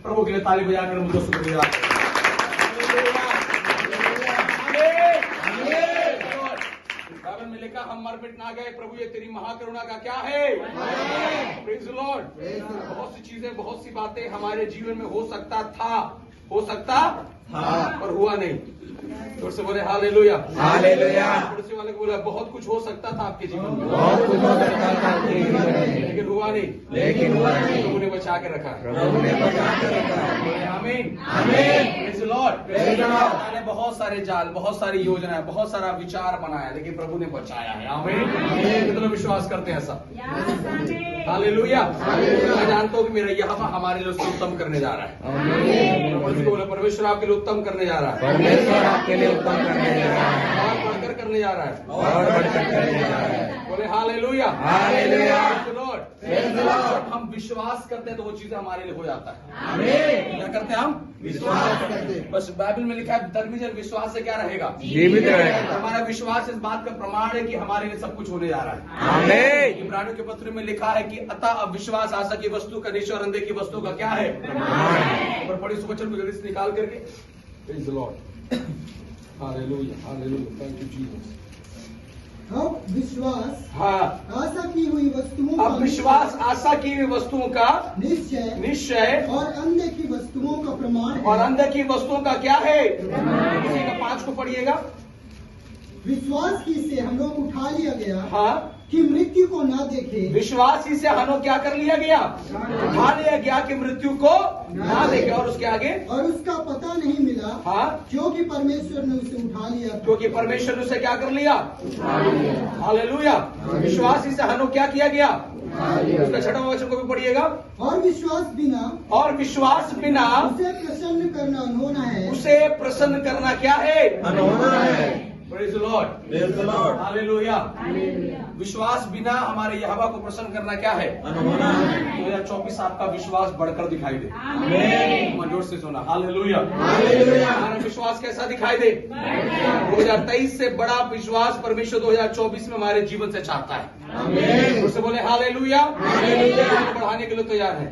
प्रभु के लिए ताली बजाकर मुझे शुक्रिया। बाइबल में लिखा हम मर मिट ना गए, प्रभु ये तेरी महाकरुणा का क्या है। Praise the Lord. बहुत सी चीजें, बहुत सी बातें हमारे जीवन में हो सकता था, हो सकता पर हुआ नहीं। जोर से बोले हालेलुया, हालेलुया। पड़ोसी वाले को बोला बहुत कुछ हो सकता था आपके जीवन में, बहुत कुछ हो सकता था आपके जीवन में, लेकिन हुआ नहीं, लेकिन हुआ नहीं। प्रभु ने बचा के रखा, प्रभु ने बचा के रखा। आमीन, आमीन। Praise the Lord. Praise the Lord. मैंने बहुत सारे जाल, बहुत सारी योजनाएं, बहुत सारा विचार बनाया, लेकिन प्रभु ने बचाया है। आमीन। कितने विश्वास करते हैं ऐसा? हालेलुया। मैं जानता हूँ कि मेरा यहोवा हमारे लिए उसको उत्तम करने जा रहा है। बोले परमेश्वर आपके लिए उत्तम करने जा रहा है, परमेश्वर आपके लिए उत्तम करने जा रहा है, और बढ़कर करने जा रहा है, और बढ़कर करने जा रहा है। बोले hallelujah, hallelujah. Praise the Lord. Praise the Lord. जब हम विश्वास करते हैं तो वो चीजें हमारे लिए हो जाता है। आमीन। क्या करते हैं हम? विश्वास करते हैं। बस बाइबल में लिखा है धर्मी जन विश्वास से क्या रहेगा? जीवित रहेगा। हमारा विश्वास इस बात का प्रमाण है कि हमारे लिए सब कुछ होने जा रहा है। आमीन। इब्रानियों के पत्र में लिखा है कि अतः अब विश्वास आशा की वस्तु का, निश्चय और अनदेखी वस्तु का क्या है? पर पढ़ी उस वचन को जल्दी से निकाल करके। Praise the Lord. Hallelujah, hallelujah, thank you Jesus. अब विश्वास हाँ, आशा की हुई वस्तुओं का अब विश्वास आशा की हुई वस्तुओं का निश्चय निश्चय और अनदेखी वस्तुओं का प्रमाण और है। अनदेखी वस्तुओं का क्या है? किसी का 5 को पढ़िएगा। विश्वास ही से हम लोग उठा लिया गया हाँ, कि मृत्यु को ना देखे, विश्वास ही से हनो क्या कर लिया गया? उठा लिया गया कि मृत्यु को ना देखे। और उसके आगे और उसका पता नहीं मिला, हाँ, क्योंकि परमेश्वर ने उसे उठा लिया था। क्योंकि परमेश्वर ने उसे क्या कर लिया? हालेलुया। विश्वास ही से हनो क्या किया गया? उसका छठा वचन को भी पढ़िएगा। और विश्वास बिना और विश्वास बिना उसे प्रसन्न करना अनहोना है। उसे प्रसन्न करना क्या है? अनहोना है। Praise the Lord, praise the Lord. Hallelujah. विश्वास बिना हमारे यहोवा को प्रसन्न करना क्या है? अनहोना है। 2024 आपका विश्वास बढ़कर दिखाई दे। आमीन। जोर से सुना हालेलुया। हालेलुया। हमारा विश्वास कैसा दिखाई दे? 2023 से बड़ा विश्वास परमेश्वर 2024 में हमारे जीवन से चाहता है। आमीन। जोर से बोले हालेलुया। हालेलुया। बढ़ाने के लिए तैयार है।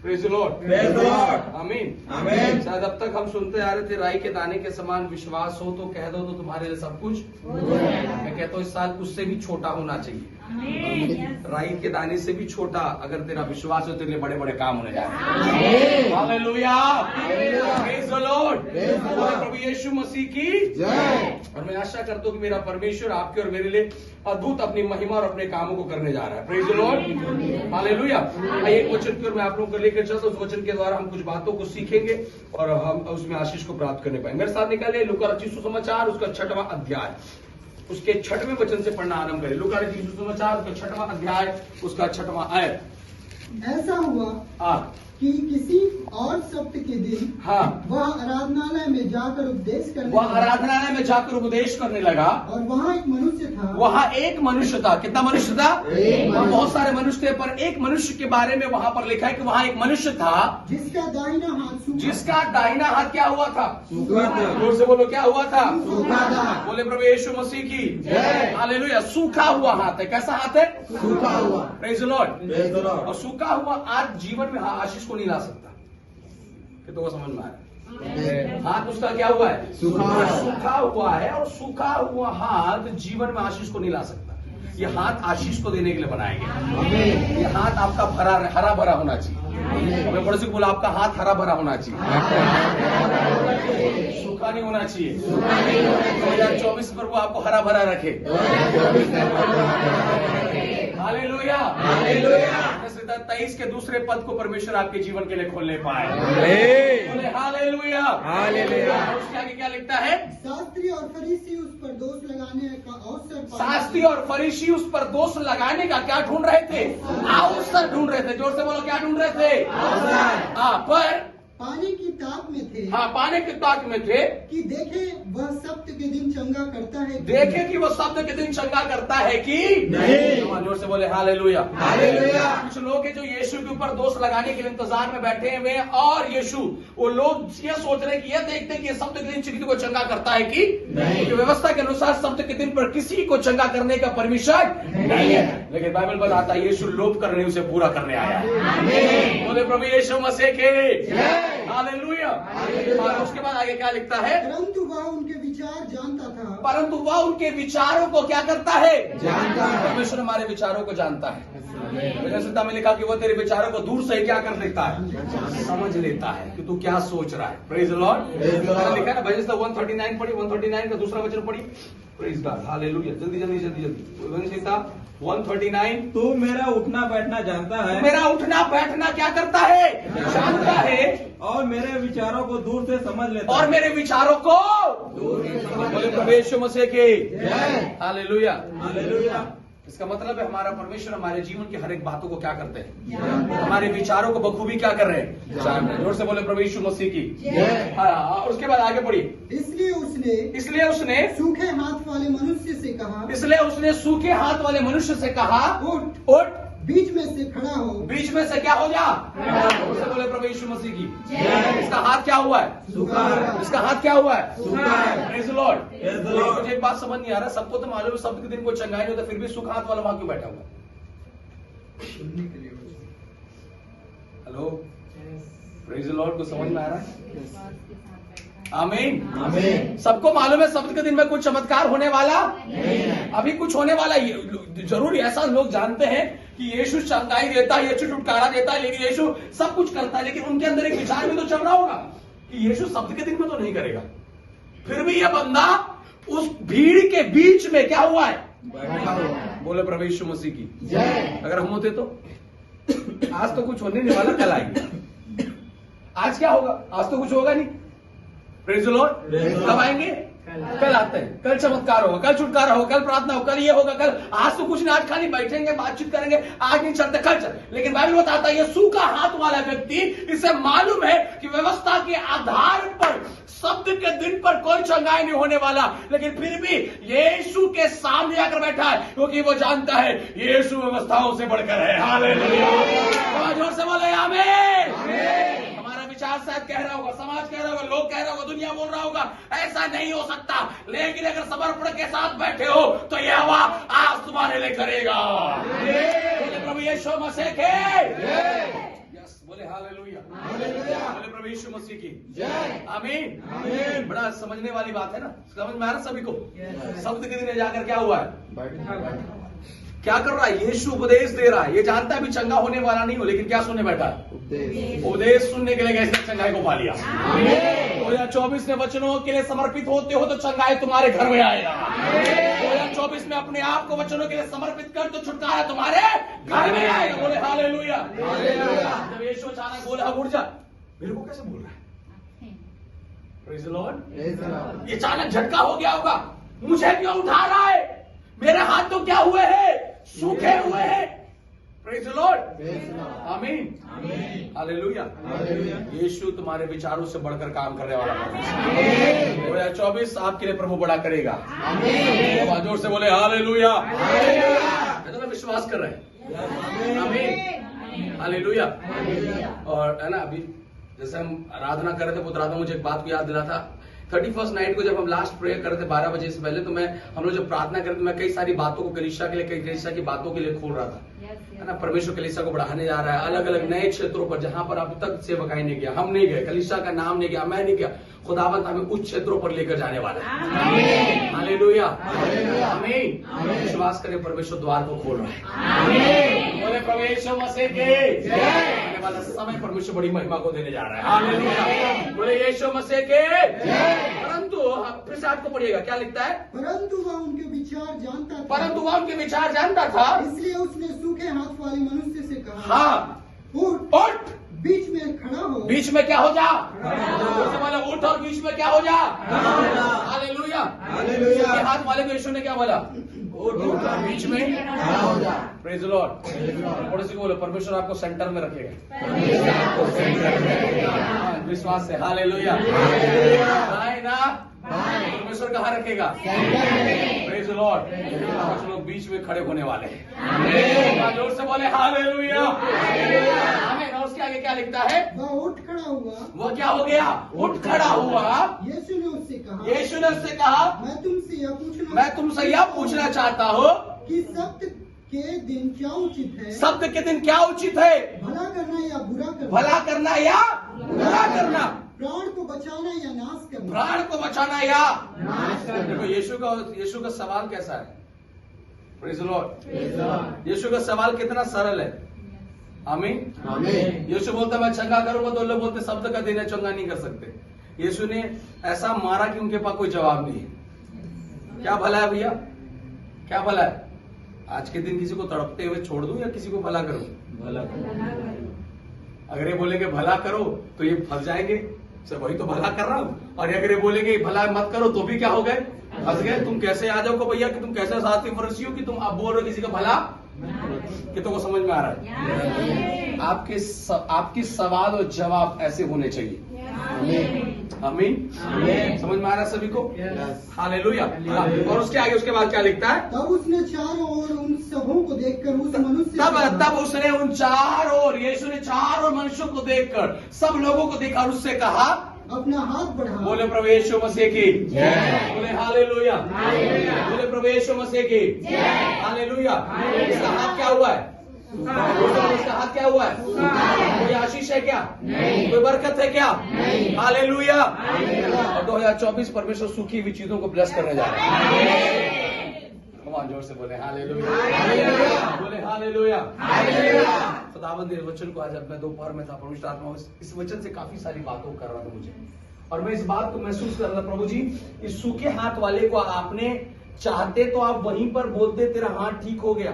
Praise the Lord, praise the Lord. आमीन, आमीन। शायद अब तक हम सुनते आ रहे थे राई के दाने के समान विश्वास हो तो कह दो तो तुम्हारे लिए सब कुछ। मैं कहता हूँ इस साल उससे भी छोटा होना चाहिए। राई के दाने से भी छोटा अगर तेरा विश्वास हो, तेरे लिए बड़े बड़े काम होने जा रहे हैं। Hallelujah, praise the lord. प्रभु यीशु मसीह की जय। और मैं आशा करता हूँ कि मेरा परमेश्वर आपके और मेरे लिए अद्भुत अपनी महिमा और अपने कामों को करने जा रहा है। Praise the Lord, hallelujah. एक वचन की ओर मैं आप लोगों को लेकर चलता हूं। उस वचन के द्वारा हम कुछ बातों को सीखेंगे और हम उसमें आशीष को प्राप्त करने पाएंगे। मेरे साथ निकालिए लूका रचित सुसमाचार उसका 6वां अध्याय, उसके 6वें वचन से पढ़ना आरंभ करें। लूका रचित सुसमाचार उसका 6वां अध्याय उसका 6वां आयत। ऐसा हुआ हाँ, कि किसी और सप्त के दिन हाँ, वह आराधनालय में जाकर उपदेश करने वह लगा। आराधनालय में जाकर उपदेश करने लगा। और वहाँ एक मनुष्य था। वहाँ एक मनुष्य था। कितना मनुष्य था? एक वहाँ बहुत सारे मनुष्य थे, पर एक मनुष्य के बारे में वहाँ पर लिखा है कि वहाँ एक मनुष्य था जिसका दाहिना हाथ सूखा। जिसका दाहिना हाथ क्या हुआ था? सूखा था। जोर से बोलो, क्या हुआ था? सूखा था। बोले प्रभु यीशु मसीह की जय। हालेलुया। सूखा हुआ हाथ है। कैसा हाथ है? सूखा हुआ। Praise the Lord. Praise the Lord. और सूखा हुआ आज जीवन में आशीष को नहीं ला सकता। कि तो वो समझ में आया। हाथ उसका क्या हुआ है? सूखा हुआ है। सूखा हुआ है। और सूखा हुआ हाथ जीवन में आशीष को नहीं ला सकता। ये हाथ आशीष को देने के लिए बनाया गया। ये हाथ आपका हरा भरा होना चाहिए। मैं पड़ोसी को बोला आपका हाथ हरा भरा होना चाहिए, सूखा नहीं होना चाहिए। 2024 पर वो आपको हरा भरा रखे। Hallelujah, hallelujah. 23 के दूसरे पद को परमेश्वर आपके जीवन के लिए खोलने पाए। बोले हालेलुया, हालेलुया। उसके आगे क्या लिखता है? शास्त्री और फरीसी उस पर दोष लगाने का अवसर पाया। शास्त्री और फरीसी उस पर दोष लगाने का क्या ढूंढ रहे थे? अवसर ढूंढ रहे थे। जोर से बोलो, क्या ढूंढ रहे थे? हाँ, पर पाने की ताक में थे। हाँ, पाने के ताक में थे कि देखे वह सप्त के दिन चंगा करता है कि देखे कि वो शब्द के दिन चंगा करता है कि नहीं। जोर से बोले हालेलुया, हालेलुया। कुछ लोग हैं जो यीशु के ऊपर दोष लगाने के लिए इंतजार में बैठे हुए हैं और यीशु वो लोग ये सोच रहे हैं कि ये देखते हैं कि ये शब्द के दिन किसी को चंगा करता है कि नहीं। कि व्यवस्था के अनुसार शब्द के दिन पर किसी को चंगा करने का परमिशन नहीं है। लेकिन बाइबल बताता है यीशु लोभ करने उसे पूरा करने आया है। बोले प्रभु यीशु मसीह के हालेलुया। और उसके बाद आगे क्या लिखता है? परंतु वह उनके विचार जानता था। परंतु वह उनके विचारों को क्या करता है? जानता है। परमेश्वर हमारे विचारों को जानता है। भजन में लिखा कि वो तेरे विचारों को दूर से ही क्या कर लेता है? समझ लेता है कि तू क्या सोच रहा है। Praise the Lord. Praise the Lord। लिखा है ना भजन 139 पढ़ी, 139 का दूसरा वचन पढ़ी। Praise God hallelujah. जल्दी जल्दी जल्दी जल्दी भजन 139। तू मेरा उठना बैठना जानता है मेरा उठना बैठना क्या करता है? जानता है। और मेरे विचारों को दूर से समझ लेता और है। मेरे विचारों को दूर से समझ बोले लेता प्रभु है। यीशु मसीह के जय। हालेलुया। हालेलुया। इसका मतलब है हमारा परमेश्वर हमारे जीवन की हर एक बातों को क्या करते हैं? हमारे विचारों को बखूबी क्या कर रहे हैं? जान रहे हैं। जोर से बोले प्रभु यीशु मसीह की जय। हाँ। उसके बाद आगे बढ़िए। इसलिए उसने सूखे हाथ वाले मनुष्य से कहा, इसलिए उसने सूखे हाथ वाले मनुष्य से कहा, उठ, उठ, बीच में से खड़ा हो। बीच में से क्या हो जा? जोर से बोले प्रभु यीशु मसीह की इसका हाथ क्या हुआ है? सूखा है। इसका हाथ क्या हुआ है? सूखा है। Praise the Lord. Praise the Lord। मुझे एक बात समझ नहीं आ रहा, सबको तो मालूम है शब्द के दिन कोई चंगाई नहीं होता, फिर भी सूखा हाथ वाला वहां क्यों बैठा हुआ? Hello, praise the Lord. को समझ में आ रहा है? आमीन। आमीन। सबको मालूम है शब्द के दिन में कुछ चमत्कार होने वाला अभी कुछ होने वाला जरूर। ऐसा लोग जानते हैं कि यीशु चंगाई देता है, यीशु छुटकारा देता है, लेकिन यीशु सब कुछ करता है, लेकिन उनके अंदर एक विचार भी तो चल रहा होगा कि यीशु शब्द के दिन में तो नहीं करेगा। फिर भी यह बंदा उस भीड़ के बीच में क्या हुआ है? बैठा हुआ है। बोले प्रभु यीशु मसीह की जय। अगर हम होते तो आज तो कुछ होने नहीं वाला, कल आएंगे। आज क्या होगा? आज तो कुछ होगा नहीं। Praise the Lord. Praise the Lord। कब आएंगे? कल आते हैं। कल चमत्कार होगा, कल छुटकारा होगा, कल प्रार्थना होगा, कल ये होगा, कल। आज तो कुछ नहीं, आज खाली बैठेंगे, बातचीत करेंगे, आज नहीं चलते, कल चल। लेकिन बाइबल बताता है ये सूखा हाथ वाला व्यक्ति, इसे मालूम है कि व्यवस्था के आधार पर शब्द के दिन पर कोई चंगाई नहीं होने वाला, लेकिन फिर भी यीशु के सामने आकर बैठा है, क्योंकि वो जानता है यीशु व्यवस्थाओं से बढ़कर है। हालेलुया। जोर से बोले आमीन। हमारा विचार शायद कह रहा होगा, समाज कह रहा होगा, लोग कह रहा होगा, दुनिया बोल रहा होगा ऐसा नहीं हो सकता, लेकिन अगर समर्पण के साथ बैठे हो तो यह हवा आज तुम्हारे लिए करेगा। बोले प्रभु यीशु मसीह के यस। बोले हालेलुया। बोले प्रभु यीशु मसीह की जय। आमीन। आमीन। बड़ा समझने वाली बात है ना, समझ में आ रहा सभी को? शब्द के दिन जाकर क्या हुआ है? बैठा क्या कर रहा है? यीशु उपदेश दे रहा है। ये जानता है भी चंगा होने वाला नहीं हो, लेकिन क्या सुनने बैठा है? उपदेश। उपदेश सुनने के लिए कैसे चंगाई को पा लिया। 2024 में वचनों के लिए समर्पित होते हो तो चंगाई तुम्हारे घर में आएगा। 2024 में अपने आप को वचनों के लिए समर्पित कर तो छुटकारा तुम्हारे घर में आएगा। बोले हालेलुया। जब यीशु अचानक बोला उठ जा, मेरे को कैसे बोल रहा है? Praise the Lord. Praise the Lord। ये अचानक झटका हो गया होगा, मुझे क्यों उठा रहा है? मेरे हाथ तो क्या हुए हैं? सूखे हुए हैं। Praise the Lord. Praise the Lord। आमीन। आमीन। हालेलुया। हालेलुया। यीशु तुम्हारे विचारों से बढ़कर काम करने वाला है। 2024 आपके लिए प्रभु बड़ा करेगा। अब जोर से बोले हालेलुया। तो विश्वास कर रहे हैं। आमीन। हालेलुया। और है ना, अभी जैसे हम आराधना कर रहे थे, पुत्र आत्मा मुझे एक बात को याद दिला था। 31st नाइट को जब हम लास्ट प्रेयर कर रहे थे 12 बजे से पहले, तो हम लोग जब प्रार्थना करते थे, मैं कई सारी बातों को कलीसिया के लिए, कई कलीसिया की बातों के लिए खोल रहा था, है ना। परमेश्वर कलीसिया को बढ़ाने जा रहा है अलग अलग नए क्षेत्रों पर, जहां पर अब तक सेवकाई नहीं गया, हम नहीं गए, कलीसिया का नाम नहीं गया, मैं नहीं गया। खुदावंत हमें उच्च क्षेत्रों पर लेकर जाने वाला है। हालेलुया। आमीन। विश्वास करें, परमेश्वर द्वार को खोल रहा है। बोले प्रभु यीशु मसीह के आने वाला समय परमेश्वर बड़ी महिमा को देने जा रहा है। हालेलुया। बोले यीशु मसीह के। परंतु फिर से आपको पढ़िएगा क्या लिखता है? परंतु वह उनके विचार जानता था। परंतु वह उनके विचार जानता था, इसलिए उसने सूखे हाथ वाले मनुष्य से कहा, हाँ, उठ, उठ, बीच में खड़ा हो। बीच में क्या हो जा? बोला उठ और बीच में क्या हो जा? हालेलुया। हालेलुया। ये हाथ वाले को यीशु ने क्या बोला? उठ और बीच में खड़ा हो जा। Praise the Lord. पड़ोसी को बोलो परमेश्वर आपको सेंटर में रखेगा। विश्वास से हालेलुया। नहीं ना, परमेश्वर कहाँ रखेगा? Praise the Lord. कुछ लोग बीच में खड़े होने वाले हैं। जोर से बोले हालेलुया। आमीन। और उसके आगे क्या लिखता है? वह उठ खड़ा हुआ। वो क्या हो गया? उठ खड़ा हुआ। यीशु ने उससे कहा, यीशु ने उससे कहा, मैं तुमसे यह पूछना चाहता हूँ कि सब्त के दिन क्या उचित है? शब्द के दिन क्या उचित है? भला करना या बुरा करना? भला करना या बुरा करना, प्राण को बचाना या नाश करना। प्राण को बचाना या नाश करना। देखो यीशु का सवाल कैसा है? Praise the Lord. यीशु का सवाल कितना सरल है। आमीन। आमीन। यीशु बोलता मैं चंगा करूंगा, तो लोग बोलते शब्द का देना चंगा नहीं कर सकते। यीशु ने ऐसा मारा कि उनके पास कोई जवाब नहीं है। क्या भला है भैया? क्या भला है? आज के दिन किसी को तड़पते हुए छोड़ दूं या किसी को भला करूं? भला। अगर ये बोलेंगे भला करो तो ये फंस जाएंगे, सर वही तो भला कर रहा हूं। और अगर ये बोलेंगे भला मत करो तो भी क्या हो गए? फंस गए। तुम कैसे आ जाओ भैया कि तुम कैसे साथी फरसी हो कि तुम अब बोल रहे हो किसी का भला? कि तुमको समझ में आ रहा है? आपके सवाल और जवाब ऐसे होने चाहिए। आमीन। समझ में आ रहा है सभी को? हालेलुया। और उसके आगे उसके बाद क्या लिखता है? तब उसने चारों ओर उन सबों को देखकर उस मनुष्य तब उसने उन चारों ओर, यीशु ने चारों मनुष्यों को देखकर, सब लोगों को देखा और उससे कहा अपना हाथ बढ़ा। बोले प्रभु यीशु मसीह की जय। बोले हालेलुया। बोले प्रभु यीशु मसीह की जय। हालेलुया। इसका हाथ क्या हुआ है? उसका हाथ क्या हुआ है? कोई आशीष है क्या? कोई बरकत है क्या? हालेलुया। और 2024 परमेश्वर सूखी हुई चीजों को ब्लेस करने जा रहा है। भगवान जोर से बोले हालेलुया। बोले हालेलुया। खुदावंद इस वचन को आज अब मैं दोपहर में था, पवित्र आत्मा इस वचन से काफी सारी बातों कर रहा था मुझे, और मैं इस बात को महसूस कर रहा था, प्रभु जी इस सूखे हाथ वाले को आपने चाहते तो आप वहीं पर बोलते तेरा हाथ ठीक हो गया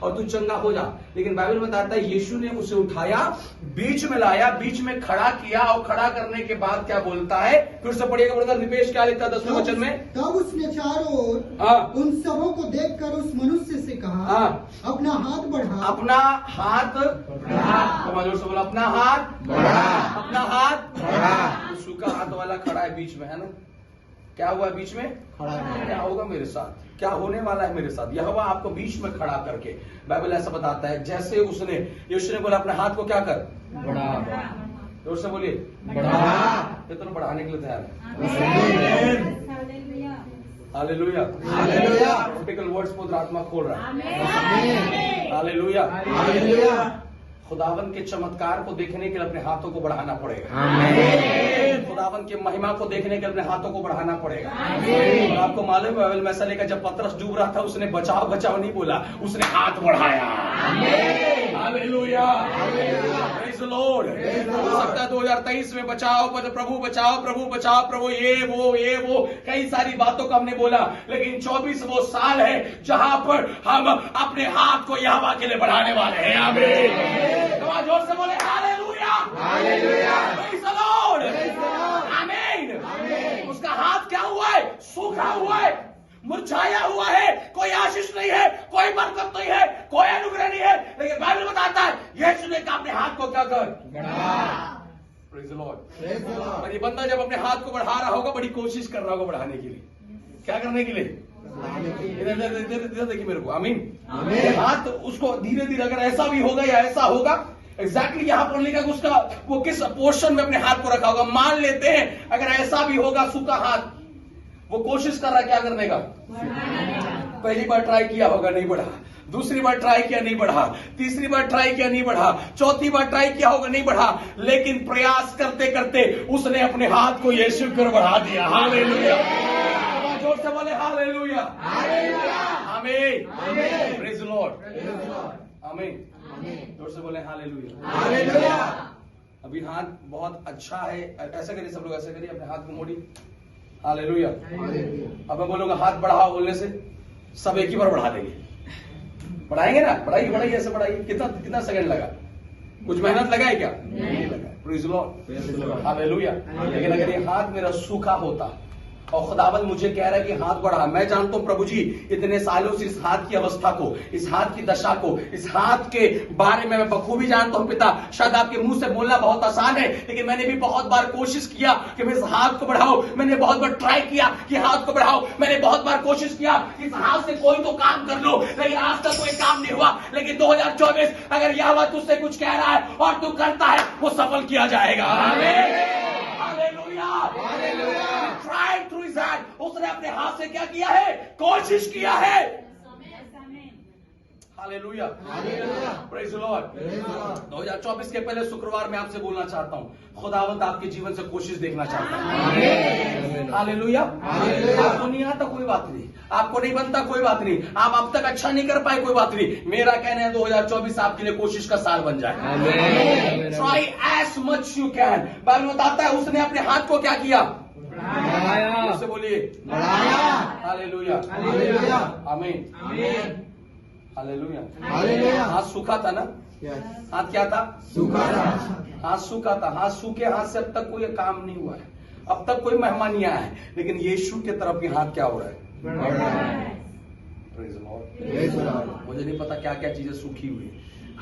और तू चंगा हो जा, लेकिन बाइबल में बताता है यीशु ने उसे उठाया, बीच में लाया, बीच में खड़ा किया, और खड़ा करने के बाद क्या बोलता है? फिर से पढ़िएगा ब्रदर निपेश, क्या लिखता है 10वें वचन में? तब उसने चारों ओर उन सबों को देखकर उस मनुष्य से कहा अपना हाथ बढ़ा। अपना हाथ बढ़ा। जोर से बोला अपना हाथ बढ़ा। अपना हाथ बढ़ा। सूखा हाथ वाला खड़ा है बीच में, है ना? क्या हुआ बीच में? खड़ा है। क्या होगा मेरे साथ? क्या होने वाला है मेरे साथ? यहोवा आपको बीच में खड़ा करके, बाइबल ऐसा बताता है, जैसे उसने यीशु ने बोला अपने हाथ को क्या कर? बढ़ा। जोर से बोलिए बढ़ा। ये तो बढ़ाने के लिए तैयार है। हालेलुया। हालेलुया। प्रैक्टिकल वर्ड्स पवित्र आत्मा खोल रहा है। हालेलुया। हालेलुया। खुदावन के चमत्कार को देखने के लिए अपने हाथों को बढ़ाना पड़ेगा। खुदावन के महिमा को देखने के लिए अपने हाथों को बढ़ाना पड़ेगा। और आपको मालूम है बाइबल में ऐसा लिखा, जब पतरस डूब रहा था उसने बचाओ बचाओ नहीं बोला, उसने हाथ बढ़ाया। हालेलुया। Praise the Lord. हो सकता है 2023 में बचाओ प्रभु बचाओ, प्रभु बचाओ, प्रभु ये वो कई सारी बातों को हमने बोला, लेकिन 24 वो साल है जहां पर हम अपने हाथ को यहोवा के लिए बढ़ाने वाले हैं। आमीन। जोर से बोले hallelujah. Hallelujah. Praise the Lord. आमीन। उसका हाथ क्या हुआ है? सूखा हुआ है, मुरझाया हुआ है, कोई आशीष नहीं है, कोई बरकत नहीं है, कोई अनुग्रह नहीं है, लेकिन बाइबल बताता है यीशु ने कहा अपने हाथ को क्या कर? बढ़ा। Praise the Lord. और ये बंदा जब अपने हाथ को बढ़ा रहा होगा, बड़ी कोशिश कर रहा होगा बढ़ाने के लिए। क्या करने के लिए? इधर देखिए मेरे को। आमीन। हाथ उसको धीरे धीरे, अगर ऐसा भी होगा या ऐसा होगा, एग्जैक्टली यहां पर लिखा कि उसका वो किस पोर्शन में अपने हाथ को रखा होगा। मान लेते हैं अगर ऐसा भी होगा सूखा हाथ, वो कोशिश कर रहा है क्या करने का? पहली बार ट्राई किया होगा, नहीं बढ़ा, दूसरी बार ट्राई किया नहीं बढ़ा, तीसरी बार ट्राई किया नहीं बढ़ा, चौथी बार ट्राई किया होगा नहीं बढ़ा, लेकिन प्रयास करते करते उसने अपने हाथ को यीशु कर बढ़ा दिया। हालेलुया। जोर से बोले हालेलुया। आमीन। Praise the Lord. आमीन। जोर से बोले हालेलुया। हालेलुया। अभी हाथ बहुत अच्छा है, ऐसा करिए सब लोग, ऐसा करिए, अपने हाथ को मोड़ी। हालेलुया। अब मैं बोलूंगा हाथ बढ़ाओ, बोलने से सब एक ही बार बढ़ा देंगे। बढ़ाएंगे ना? बढ़ाइए, ऐसे बढ़ाइए। कितना सेकंड लगा? कुछ मेहनत लगा है क्या? नहीं लगा। Praise the Lord. हालेलुया। लेकिन अगर ये हाथ मेरा सूखा होता और खुदावंद मुझे कह रहा है कि हाथ बढ़ा, मैं जानता हूं प्रभु जी इतने सालों से इस हाथ की अवस्था को, इस हाथ की दशा को, इस हाथ के बारे में मैं बखूबी जानता हूं पिता। शायद आपके मुंह से बोलना बहुत आसान है, लेकिन मैंने भी बहुत बार कोशिश किया कि मैं इस हाथ को बढ़ाओ, मैंने बहुत बार ट्राई किया कि हाथ को बढ़ाओ, मैंने बहुत बार कोशिश किया कि इस हाथ से कोई तो काम कर लो, लेकिन आज तक कोई काम नहीं हुआ। लेकिन 2024 अगर यहोवा तुझसे कुछ कह रहा है और तू करता है, वो सफल किया जाएगा। आमीन। Hallelujah. Tried through his hand, उसने अपने हाथ से क्या किया है? कोशिश किया है। Hallelujah, hallelujah. Praise the Lord. Praise the Lord. 2024 के पहले शुक्रवार में आपसे बोलना चाहता हूँ, खुदावंद आपके जीवन से कोशिश देखना चाहता है। हालेलुया। हालेलुया। आपको नहीं आता कोई बात नहीं, आपको नहीं बनता कोई बात नहीं, आप अब तक अच्छा नहीं कर पाए कोई बात नहीं। मेरा कहना है 2024 आपके लिए कोशिश का साल बन जाए। Try as much you can. Bible बताता है उसने अपने हाथ को क्या किया? बढ़ाया। उससे बोलिए बढ़ाया। Hallelujah, hallelujah. आमीन, आमीन। हालेलुया। हालेलुया। हाथ सूखा था ना? Yes. हाथ क्या था? सूखा था। हाथ सूखा था। हाथ सूखे हाथ से अब तक कोई काम नहीं हुआ है, अब तक कोई मेहमान नहीं आया है, लेकिन यीशु की तरफ ये हाथ क्या हो रहा है? बढ़ रहा है। Praise the Lord. Praise the Lord. मुझे नहीं पता क्या क्या चीजें सूखी हुई है,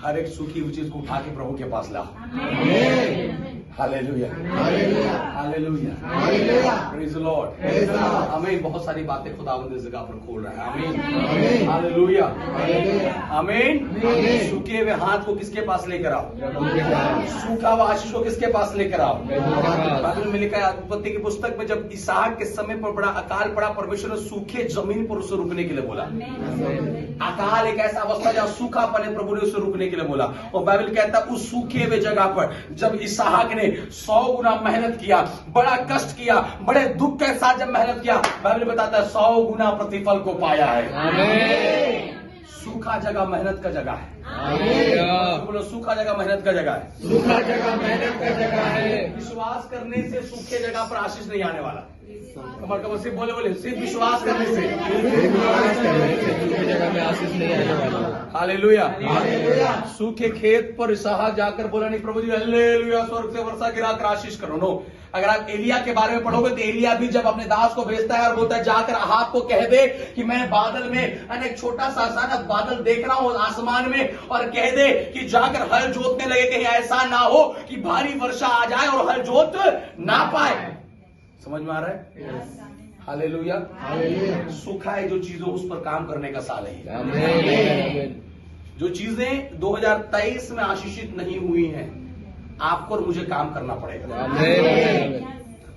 हर एक सूखी हुई चीज को उठा के प्रभु के पास लाओ। Amen. Hallelujah, hallelujah. Hallelujah, hallelujah. Praise the Lord. Praise the Lord. आमीन। बहुत सारी बातें खुदावंद इस जगह पर खोल रहा है। आमीन, आमीन। Hallelujah, hallelujah. आमीन। आमीन। सूखे हुए हाथ को किसके पास लेकर आओ? उनके पास। सूखा हुआ आशीष को किसके पास लेकर आओ? पास। बाइबल में लिखा है उत्पत्ति की पुस्तक में, जब इसहाक के समय पर बड़ा अकाल पड़ा, परमेश्वर ने सूखे जमीन पर उसे रुकने के लिए बोला। अकाल एक ऐसा अवस्था जहां सूखापन है, प्रभु ने उसे रुकने के लिए बोला। और बाइबल कहता है उस सूखे हुए जगह पर जब इसहाक ने 100 गुना मेहनत किया, बड़ा कष्ट किया, बड़े दुख के साथ जब मेहनत किया, बाइबल बताता है 100 गुना प्रतिफल को पाया है। सूखा जगह मेहनत का जगह है। बोलो सूखा जगह मेहनत का जगह है। सूखा जगह मेहनत का जगह है। विश्वास करने से सूखे जगह पर आशीष नहीं आने वाला। कमर कमर सिर्फ बोले बोले सिर्फ विश्वास करने से। सूखी जगह में आशीष नहीं आने वाला। Hallelujah, hallelujah. सूखे खेत पर इसहाक जाकर बोला नहीं प्रभु जी हालेलुया स्वर्ग से वर्षा गिरा कर आशीष करो। नो, अगर आप एलिया के बारे में पढ़ोगे तो एलिया भी जब अपने दास को भेजता है और बोलता है जाकर अहाब को कह दे कि मैं बादल में एक छोटा सा अचानक बादल देख रहा हूं आसमान में, और कह दे कि जाकर हल जोतने लगे, कहीं ऐसा ना हो कि भारी वर्षा आ जाए और हल जोत ना पाए। समझ में आ रहा है? Hallelujah, hallelujah. सूखा है जो चीजों उस पर काम करने का साल है। आमीन। जो चीजें 2023 में आशीषित नहीं हुई हैं, आपको और मुझे काम करना पड़ेगा। आमीन।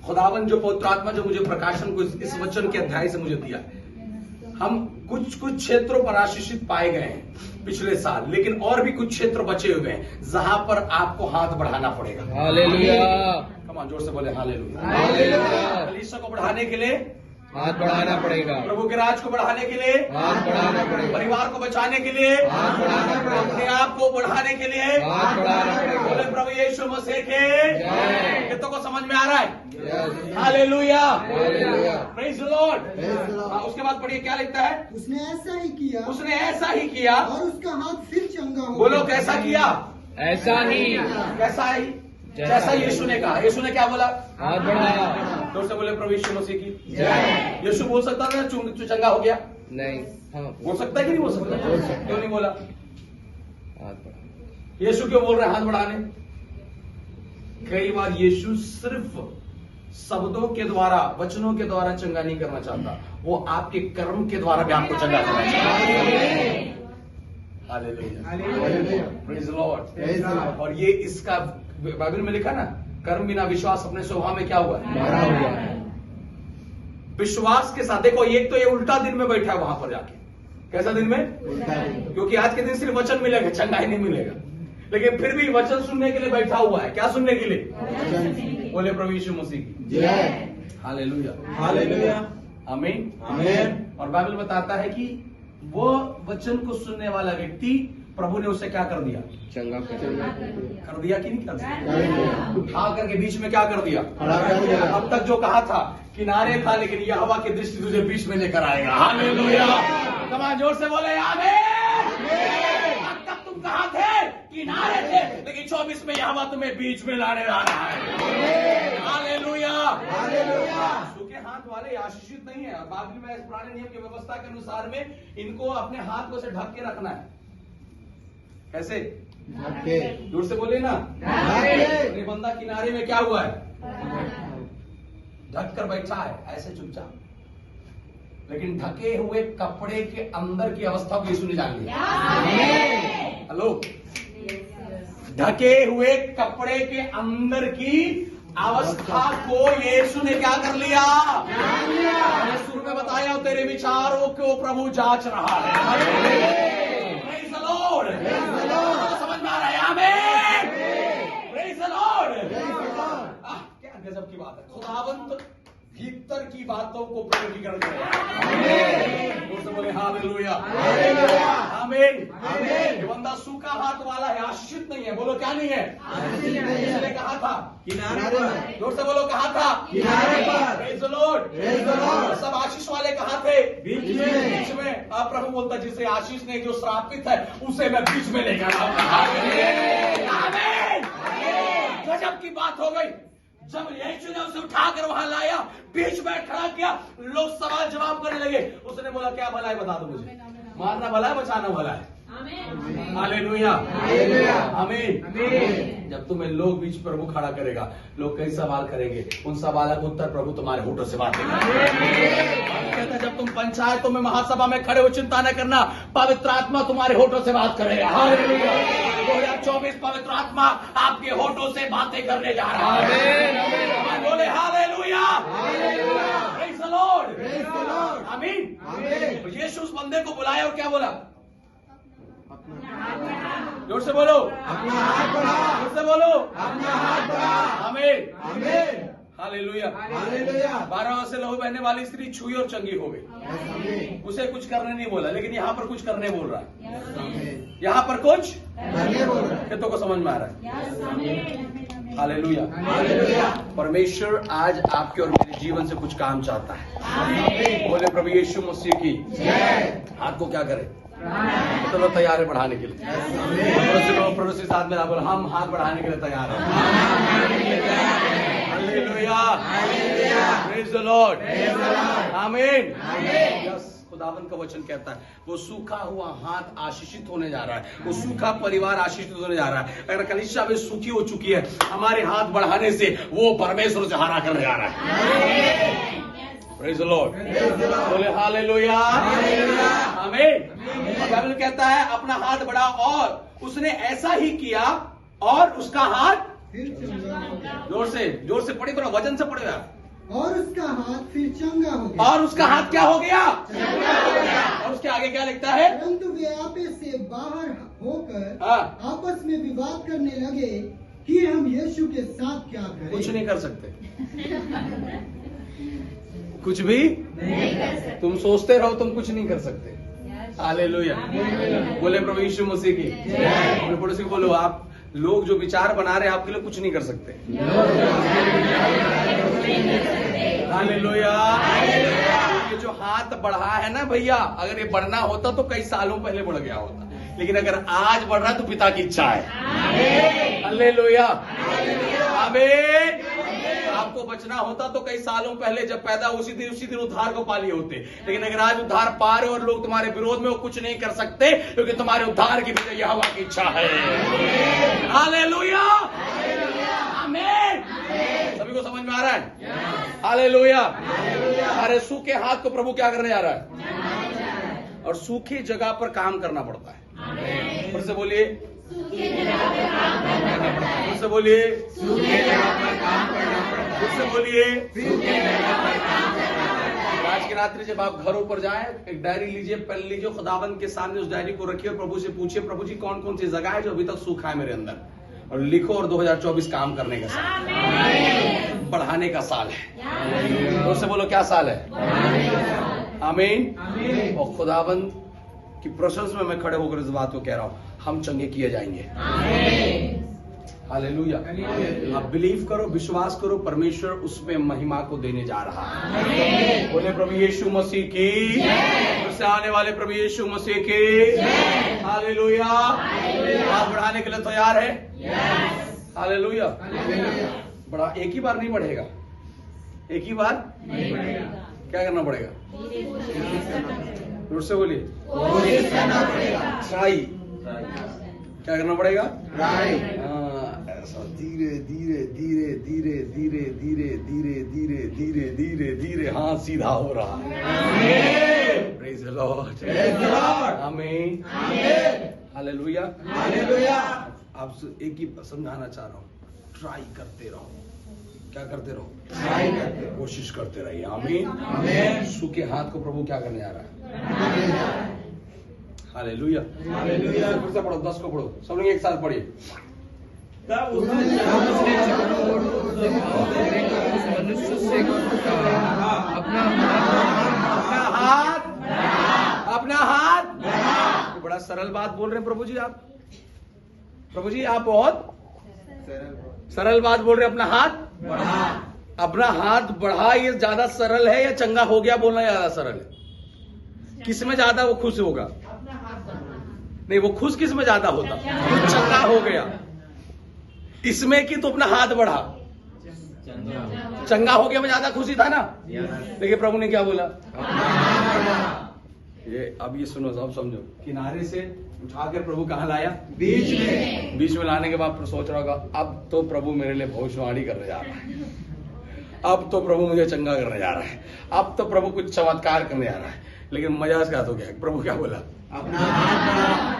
खुदावन जो पवित्र आत्मा जो मुझे प्रकाशन को इस वचन के अध्याय से मुझे दिया है, हम कुछ कुछ क्षेत्रों पर आशीषित पाए गए हैं पिछले साल, लेकिन और भी कुछ क्षेत्र बचे हुए हैं जहां पर आपको हाथ बढ़ाना पड़ेगा। हालेलुया। कम ऑन, जोर से बोले हालेलुया। हालेलुया। कलीसिया को बढ़ाने के लिए, हाथ बढ़ाना पड़ेगा। प्रभु के राज को बढ़ाने के लिए, हाथ बढ़ाना पड़ेगा। परिवार को बचाने के लिए, हाथ बढ़ाना पड़ेगा। अपने आप को बढ़ाने के लिए हाथ बढ़ाना पड़ेगा। बोले प्रभु यीशु मसीह के। जय। कितनों को समझ में आ रहा है? Yes. Hallelujah, hallelujah. Praise the Lord. Praise the Lord. उसके बाद पढ़िए क्या लिखता है? उसने ऐसा ही किया उसने ऐसा ही किया। और उसका हाथ फिर चंगा हो बोलो गया। कैसा किया? ऐसा ही कैसा ही? जैसा यीशु ने कहा। यीशु ने क्या बोला? हाथ बढ़ाया। तो से बोले प्रभु यीशु मसीह की जय। यीशु बोल सकता था तू चंगा हो गया? नहीं। हाँ। बोल सकता है कि नहीं बोल सकता? बोल सकता है। क्यों नहीं बोला? हाथ बढ़ाया। यीशु क्यों बोल रहे हैं हाथ बढ़ाने? कई बार यीशु सिर्फ शब्दों के द्वारा, वचनों के द्वारा चंगा नहीं करना चाहता, वो आपके कर्म के द्वारा भी आपको चंगा करना चाहता है। Hallelujah, praise the Lord. Praise the Lord. और ये इसका बाइबल में लिखा ना, कर्म बिना विश्वास अपने स्वभाव में क्या हुआ? मरा हुआ है। विश्वास के साथ देखो, एक तो ये उल्टा दिन में बैठा है वहां पर जाके। कैसा दिन में? उल्टा है। क्योंकि आज के दिन सिर्फ वचन मिलेगा, चंगा ही नहीं मिलेगा, लेकिन फिर भी वचन सुनने के लिए बैठा हुआ है। क्या सुनने के लिए? वचन। बोले प्रभु यीशु मसीह की जय। Hallelujah, hallelujah. आमीन, आमीन। और बाइबल बताता है कि वो वचन को सुनने वाला व्यक्ति, प्रभु ने उसे क्या कर दिया? चंगा कर दिया कि नहीं कर दिया? दिया। उठा करके बीच में क्या कर दिया? खड़ा कर दिया। अब तक जो कहा था किनारे था, लेकिन यह हवा की दृष्टि तुझे बीच में लेकर आएगा। हालेलुया, कमा जोर से बोले आमीन। अब तक तुम कहां थे? किनारे थे, लेकिन 24 में यह हवा तुम्हें बीच में लाने जा रहा है। Hallelujah, hallelujah. सूखे हाथ वाले आशीषित नहीं है। बाइबल में इस पुराने नियम की व्यवस्था के अनुसार में इनको अपने हाथ को से ढक के रखना है। कैसे? ढके। जोर से बोले ना। ढके। ये बंदा किनारे में क्या हुआ है? ढक कर बैठा है ऐसे चुपचाप, लेकिन ढके हुए कपड़े के अंदर की अवस्था को यीशु ने जान लिया। हेलो, ढके हुए कपड़े के अंदर की अवस्था को यीशु ने क्या कर लिया? मैंने शुरू में बताया, तेरे विचारों को प्रभु जांच रहा है। Praise the समझ में आ रहा है? आमीन। Praise the Lord. क्या गजब की बात है। खुदावंत भीतर की बातों को प्रकटीकरण करेगा। बोले हालेलुया, आमीन। ये बंदा सूखा हाथ वाला है, आशीषित नहीं है। बोलो क्या नहीं है? इसने कहा था किनारे पर। जोर से बोलो, कहा था किनारे पर। Praise the Lord. सब आशीष वाले कहा थे बीच में। बीच में। अब प्रभु बोलता जिसे आशीष नहीं, जो श्रापित है उसे मैं बीच में लेकर आऊंगा। आमीन। गजब की बात हो गई। जब यीशु ने उसे उठाकर वहां लाया, बीच में खड़ा किया, लोग सवाल जवाब करने लगे। उसने बोला क्या भला है, बता दो मुझे। मारना भला है, बचाना भला है। हालेलुया, आमीन। जब तुम्हें लोग बीच प्रभु खड़ा करेगा, लोग कई सवाल करेंगे, उन सवालों का उत्तर प्रभु तुम्हारे होठों से बात करेगा। कहता है जब तुम पंचायतों में, महासभा में खड़े हो, चिंता न करना, पवित्र आत्मा तुम्हारे होठों से बात करेगा। हालेलुया। 2024 पवित्र आत्मा आपके होठों से बातें करने जा रहा है। बोले हालेलुया, प्रेज द लॉर्ड, आमीन। यीशु उस बंदे को बुलाया और क्या बोला? जोर से बोलो, अपना हाथ बढ़ा। जोर से बोलो, अपना हाथ बढ़ा। आमीन, आमीन। हालेलुया। हालेलुया। 12 वर्ष से लहू बहने वाली स्त्री छुई और चंगी हो गई। उसे कुछ करने नहीं बोला, लेकिन यहाँ पर कुछ करने बोल रहा है। यहाँ पर कुछ करने बोल रहा है। खेतों को समझ में आ रहा है। हालेलुया। हालेलुया। परमेश्वर आज आपके और मेरे जीवन से कुछ काम चाहता है। बोले प्रभु यीशु मसीह की हाथ को क्या करे? चलो तैयार है बढ़ाने के लिए। पड़ोसी साथ में बोला हम हाथ बढ़ाने के लिए तैयार हैं। हालेलुया, प्रेज द लॉर्ड, आमीन। यस, खुदावंत का वचन कहता है वो सूखा हुआ हाथ आशीषित होने जा रहा है। वो सूखा परिवार आशीषित होने जा रहा है। अगर कलीसिया में सूखी हो चुकी है, हमारे हाथ बढ़ाने से वो परमेश्वर से हारा करने जा रहा है। प्रेज द लॉर्ड, बोले हालेलुया, आमीन। बाइबल कहता है अपना हाथ बढ़ा और उसने ऐसा ही किया और उसका हाथ फिर चंगा हो गया। जोर से पढ़े, थोड़ा वजन से पढ़े आप। और उसका हाथ फिर चंगा हो गया। और उसका हाथ क्या हो गया? और उसके आगे क्या लिखता है? परंतु वे आपे से बाहर होकर हाँ। आपस में विवाद करने लगे कि हम यीशु के साथ क्या करें। कुछ नहीं कर सकते, कुछ भी नहीं कर सकते। तुम सोचते रहो, तुम कुछ नहीं कर सकते। हालेलुया, बोले प्रभु यीशु मसीह की। अपने पड़ोसी को बोलो, आप लोग जो विचार बना रहे हैं आपके लिए कुछ नहीं कर सकते। हालेलुया। ये जो हाथ बढ़ा है ना भैया, अगर ये बढ़ना होता तो कई सालों पहले बढ़ गया होता, लेकिन अगर आज बढ़ रहा है तो पिता की इच्छा है। हालेलुया, आमीन। आपको बचना होता तो कई सालों पहले जब पैदा उसी दिन उद्धार को पा लिए होते, लेकिन अगर आज उद्धार पा रहे और लोग तुम्हारे विरोध में, वो कुछ नहीं कर सकते क्योंकि तुम्हारे उद्धार की वजह यहोवा की इच्छा है। हालेलुया, आमीन। सभी को समझ में आ रहा है? हालेलुया। अरे सूखे हाथ को प्रभु क्या करने जा रहा है? और सूखी जगह पर काम करना पड़ता है। फिर से बोलिए, फिर से बोलिए, फिर से बोलिए। आज की रात्रि जब आप घरों पर जाएं, एक डायरी लीजिए, पेन लीजिए, खुदावंत के सामने उस डायरी को रखिए और प्रभु से पूछिए, प्रभु जी कौन कौन सी जगह है जो अभी तक सूखा है मेरे अंदर, और लिखो। और 2024 काम करने का साल, बढ़ाने का साल है। तो उससे बोलो क्या साल है? आमीन। और खुदावंत की प्रशंसा में मैं खड़े होकर इस बात को कह रहा हूं, हम चंगे किए जाएंगे। हालेलुया। आप बिलीव करो, विश्वास करो, परमेश्वर उसमें महिमा को देने जा रहा है। बोले प्रभु यीशु मसीह की, उससे आने वाले प्रभु यीशु मसीह की। हालेलुया। आप बढ़ाने के लिए तैयार है? हालेलुया। बढ़ा, एक ही बार नहीं बढ़ेगा, एक ही बार क्या करना पड़ेगा? जोर से बोलिए, ट्राई। क्या करना पड़ेगा? ऐसा धीरे धीरे धीरे धीरे धीरे धीरे धीरे धीरे धीरे धीरे धीरे हाथ सीधा हो रहा है। प्रेज द लॉर्ड, आमीन, हालेलुया, हालेलुया। आपसे एक ही समझाना चाह रहा हूँ, ट्राई करते रहो। क्या करते रहो? ट्राई करते रहो, कोशिश करते रहिए। आमीन, आमीन। सूखे हाथ को प्रभु क्या करने जा रहा है? हालेलुया। फिर से पढ़ो, 10 को पढ़ो, सब लोग एक साथ पढ़िए। तब उसने उस मनुष्य से कहा, अपना हाथ। बड़ा सरल बात बोल रहे हैं प्रभु जी आप। प्रभु जी आप बहुत सरल बात बोल रहे हैं। अपना हाथ बढ़ा, ये ज्यादा सरल है या चंगा हो गया बोलना ज्यादा सरल है? किसमें ज्यादा वो खुश होगा? नहीं, वो खुश किस में ज्यादा होता? चंगा हो गया। इसमें कि तो अपना हाथ बढ़ा, चंगा हो गया में ज्यादा खुशी था ना। देखिए प्रभु ने क्या बोला, ये अब ये सुनो, सब समझो। किनारे से उठाकर प्रभु कहां लाया? बीच में लाने के बाद सोच रहा होगा अब तो प्रभु मेरे लिए भविष्यवाणी करने जा रहा है, अब तो प्रभु मुझे चंगा करने जा रहा है, अब तो प्रभु कुछ चमत्कार करने जा रहा है। लेकिन मजा इसका तो क्या, प्रभु क्या बोला?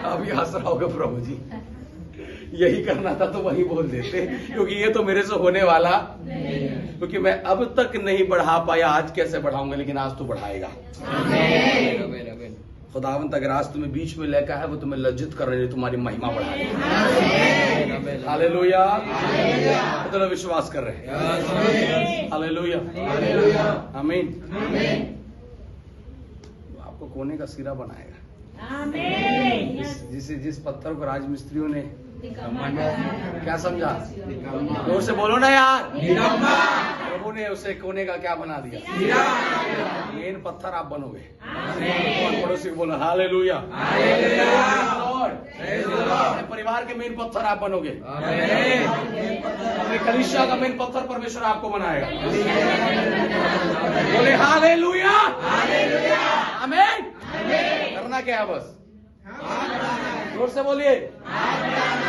अब ये हंस रहा होगा प्रभु जी, यही करना था तो वही बोल देते, क्योंकि ये तो मेरे से होने वाला, क्योंकि मैं अब तक नहीं बढ़ा पाया, आज कैसे बढ़ाऊंगा? लेकिन आज तू बढ़ाएगा। खुदावंत अगर आज तुम्हें बीच में लेकर है, वो तुम्हें लज्जित कर रही है, तुम्हारी महिमा बढ़ाएगा। हालेलुया। तो विश्वास कर रहे हैं। हालेलुया, आमीन। आपको कोने का सिरा बनाएगा। जिस पत्थर को राजमिस्त्रियों ने क्या समझा? जोर से बोलो ना यार। प्रभु ने उसे कोने का क्या बना दिया? मेन पत्थर आप बनोगे। पड़ोसी को बोलो हालेलुया। अपने परिवार के मेन पत्थर आप बनोगे। अपने कलीसिया का मेन पत्थर परमेश्वर आपको बनाएगा। बोले हालेलुया, आमीन। करना क्या है? बस जोर से बोलिए,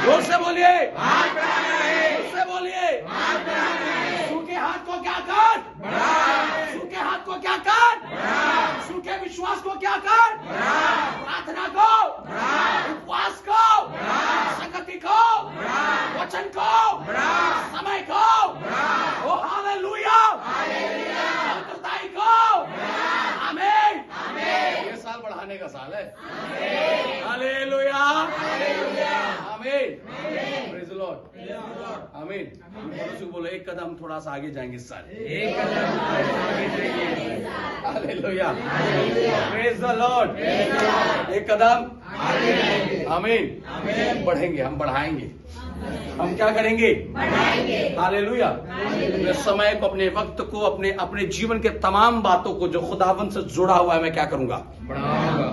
जोर से बोलिए, जोर से बोलिए। सूखे हाथ को क्या कर? सूखे हाथ को क्या कर? सूखे विश्वास को क्या कर? प्रार्थना को, उपवास को, संगति को, वचन को, समय को, ओ हालेलुया, पवित्रताई को, आमीन। ये साल बढ़ाने का साल है। हालेलुया, आमीन। प्रेज़ द लॉर्ड, आमीन। पड़ोसी को बोलो एक कदम थोड़ा सा आगे जाएंगे इस साल। Hallelujah, praise the Lord. एक कदम, आमीन। बढ़ेंगे, हम बढ़ाएंगे। हम क्या करेंगे? हालेलुया। अपने समय को, अपने वक्त को, अपने जीवन के तमाम बातों को जो खुदावंत से जुड़ा हुआ है, मैं क्या करूंगा? बढ़ाऊंगा।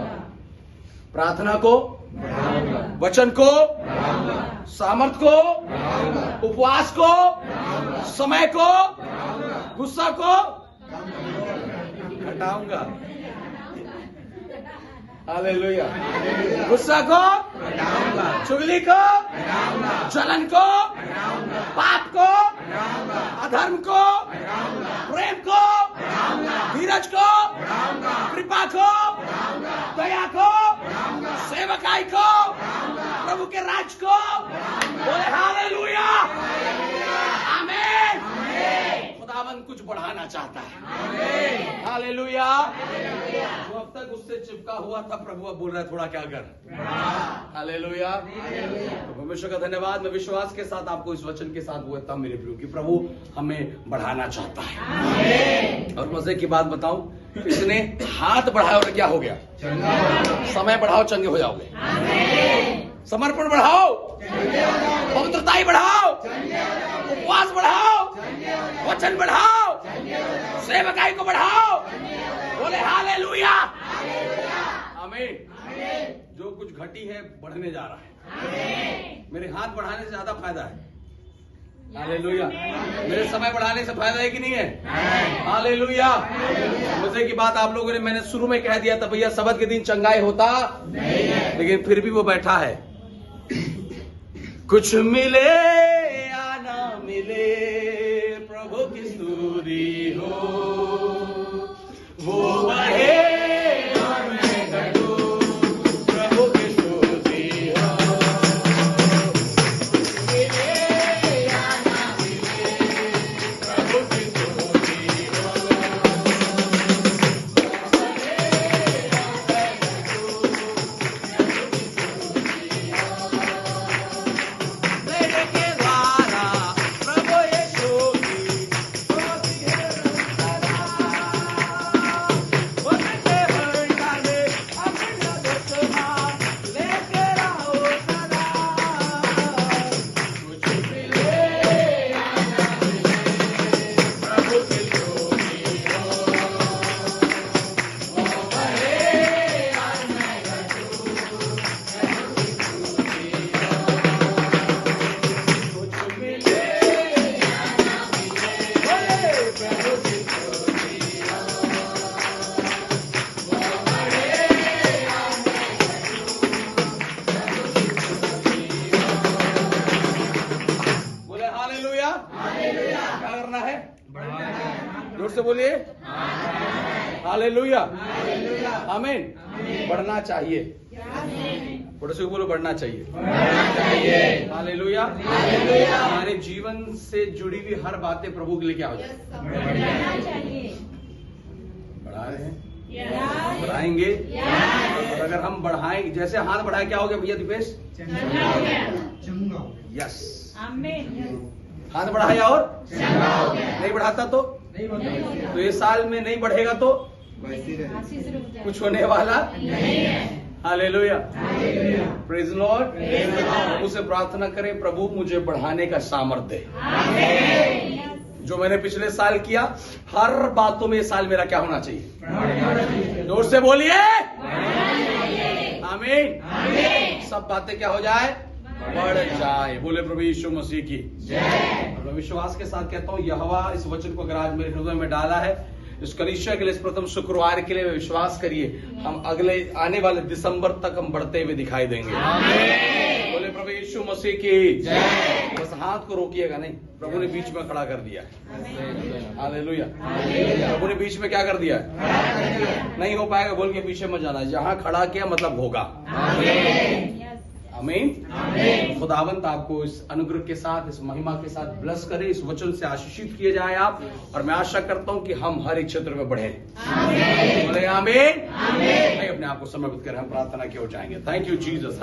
प्रार्थना को, वचन को, सामर्थ को, उपवास को, समय को, गुस्सा को घटाऊंगा। हालेलुया। गुस्सा को घटाऊंगा, चुगली को, जलन को, पाप को, अधर्म को, प्रेम को, धीरज को, कृपा को, दया को, सेवकाई को, प्रभु के राज को। बोले हालेलुया, आमीन। खुदावन कुछ बढ़ाना चाहता है। हालेलुया। जो अब तक उससे चिपका हुआ था, प्रभु अब बोल रहा है थोड़ा क्या कर। हालेलुया। परमेश्वर का धन्यवाद। मैं विश्वास के साथ आपको इस वचन के साथ बोलता हूं मेरे प्रिय कि प्रभु हमें बढ़ाना चाहता है। और मजे की बात बताऊं, इसने हाथ बढ़ाया और क्या हो गया? समय बढ़ाओ, चंगे हो जाओगे। समर्पण बढ़ाओ, पवित्रताई बढ़ाओ, उपवास बढ़ाओ, वचन बढ़ाओ, सेवकाई को बढ़ाओ। बोले हालेलुया, आमीन। जो कुछ घटी है बढ़ने जा रहा है। मेरे हाथ बढ़ाने से ज्यादा फायदा है। हालेलुया। मेरे समय बढ़ाने से फायदा है कि नहीं है? हालेलुया। मजे की बात आप लोगों ने, मैंने शुरू में कह दिया था भैया सब्त के दिन चंगाई होता नहीं है, लेकिन फिर भी वो बैठा है। कुछ मिले या ना मिले, प्रभु की स्तुति हो, वो बहे और मैं घटूं, प्रभु की स्तुति हो। मिले या ना मिले, प्रभु की स्तुति हो, बहे और मैं घटूं, प्रभु क्या करना है? जोर से बोलिए हालेलुया, आमीन। बढ़ना चाहिए, पड़ोसी को बोलो बढ़ना चाहिए, हालेलुया। हमारे जीवन से जुड़ी हुई हर बातें प्रभु के लिए क्या हो जाए? बढ़ा रहे हैं, बढ़ाएंगे। और अगर हम बढ़ाएं, जैसे हाथ बढ़ाए क्या हो गया भैया दीपेश? चंगा। यस, हाथ बढ़ाया और नहीं बढ़ाता तो ये साल में नहीं बढ़ेगा तो कुछ होने वाला हालेलुया, प्रेज लॉर्ड। प्रभु से प्रार्थना करें, प्रभु मुझे बढ़ाने का सामर्थ्य दे। जो मैंने पिछले साल किया, हर बातों में साल मेरा क्या होना चाहिए? जोर से बोलिए आमीन। सब बातें क्या हो जाए? बढ़ जाए। बोले प्रभु यीशु मसीह की जय। मैं विश्वास के साथ कहता हूँ, यहोवा इस वचन को अगर आज मेरे हृदय में डाला है, इस कलीसिया के लिए, इस प्रथम शुक्रवार के लिए, विश्वास करिए हम अगले आने वाले दिसंबर तक हम बढ़ते हुए दिखाई देंगे। बोले प्रभु यीशु मसीह की जय। बस हाथ को रोकिएगा नहीं, प्रभु ने बीच में खड़ा कर दिया है। हालेलुया, प्रभु ने बीच में क्या कर दिया है? नहीं हो पाएगा बोल के पीछे मत जाना, जहां खड़ा किया मतलब होगा। आमीन। खुदावंत आपको इस अनुग्रह के साथ, इस महिमा के साथ ब्लेस करे, इस वचन से आशीषित किए जाए आप। और मैं आशा करता हूं कि हम हर एक क्षेत्र में बढ़े। बोले आमीन। अपने आप को समर्पित करें, हम प्रार्थना की ओर जाएंगे। Thank you Jesus.